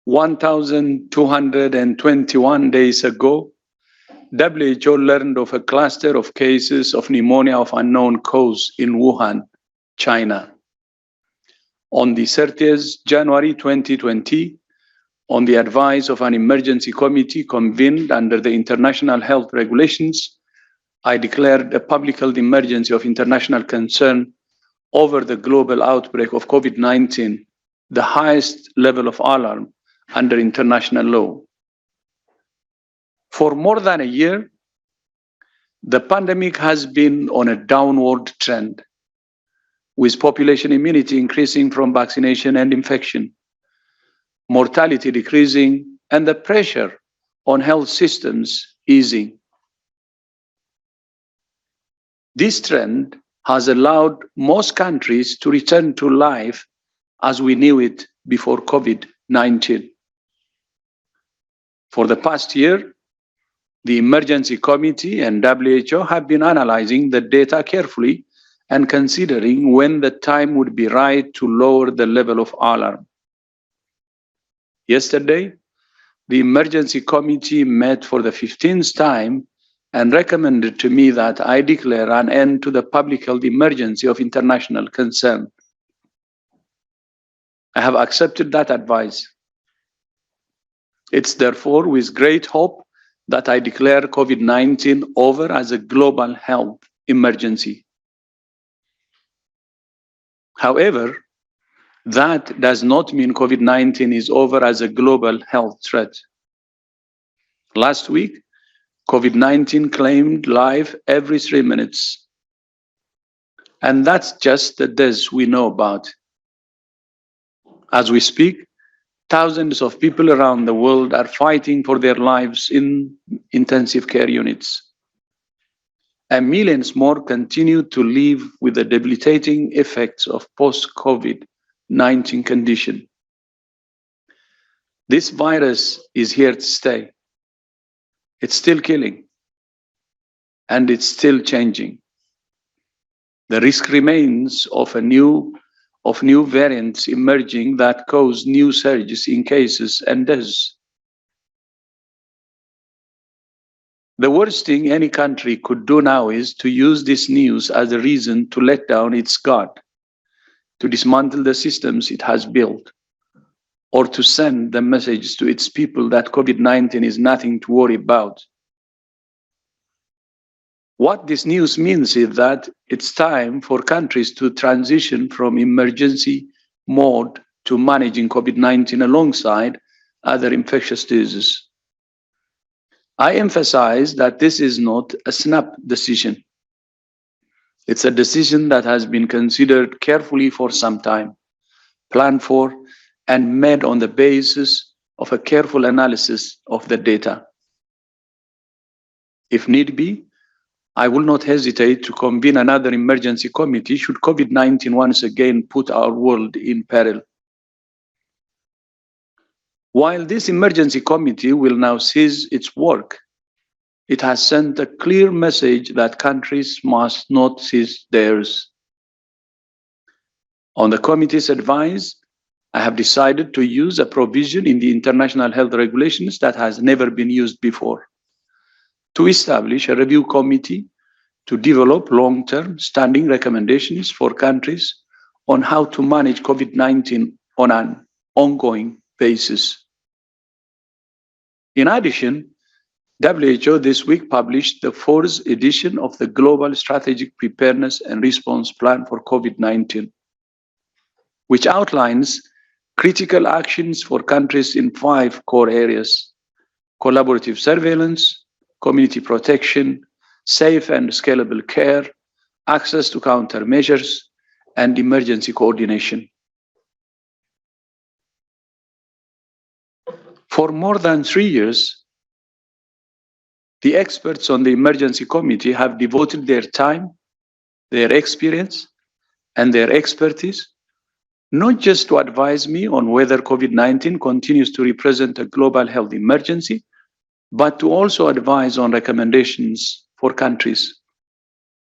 1,221 days ago, WHO learned of a cluster of cases of pneumonia of unknown cause in Wuhan, China. On the 30th January 2020, on the advice of an emergency committee convened under the international health regulations, I declared a public health emergency of international concern over the global outbreak of COVID-19, the highest level of alarm under international law. For more than a year, the pandemic has been on a downward trend, with population immunity increasing from vaccination and infection, mortality decreasing, and the pressure on health systems easing. This trend has allowed most countries to return to life as we knew it before COVID-19. For the past year, the Emergency Committee and WHO have been analyzing the data carefully and considering when the time would be right to lower the level of alarm. Yesterday, the Emergency Committee met for the 15th time and recommended to me that I declare an end to the public health emergency of international concern. I have accepted that advice. It's therefore with great hope that I declare COVID-19 over as a global health emergency. However, that does not mean COVID-19 is over as a global health threat. Last week, COVID-19 claimed life every 3 minutes. And that's just the deaths we know about. As we speak, thousands of people around the world are fighting for their lives in intensive care units. And millions more continue to live with the debilitating effects of post-COVID-19 condition. This virus is here to stay. It's still killing, and it's still changing. The risk remains of new variants emerging that cause new surges in cases and deaths. The worst thing any country could do now is to use this news as a reason to let down its guard, to dismantle the systems it has built, or to send the message to its people that COVID-19 is nothing to worry about. What this news means is that it's time for countries to transition from emergency mode to managing COVID-19 alongside other infectious diseases. I emphasize that this is not a snap decision. It's a decision that has been considered carefully for some time, planned for, and made on the basis of a careful analysis of the data. If need be, I will not hesitate to convene another emergency committee should COVID-19 once again put our world in peril. While this emergency committee will now cease its work, it has sent a clear message that countries must not cease theirs. On the committee's advice, I have decided to use a provision in the international health regulations that has never been used before, to establish a review committee to develop long-term standing recommendations for countries on how to manage COVID-19 on an ongoing basis. In addition, WHO this week published the 4th edition of the Global Strategic Preparedness and Response Plan for COVID-19, which outlines critical actions for countries in 5 core areas: collaborative surveillance, community protection, safe and scalable care, access to countermeasures, and emergency coordination. For more than 3 years, the experts on the Emergency Committee have devoted their time, their experience, and their expertise not just to advise me on whether COVID-19 continues to represent a global health emergency, but to also advise on recommendations for countries.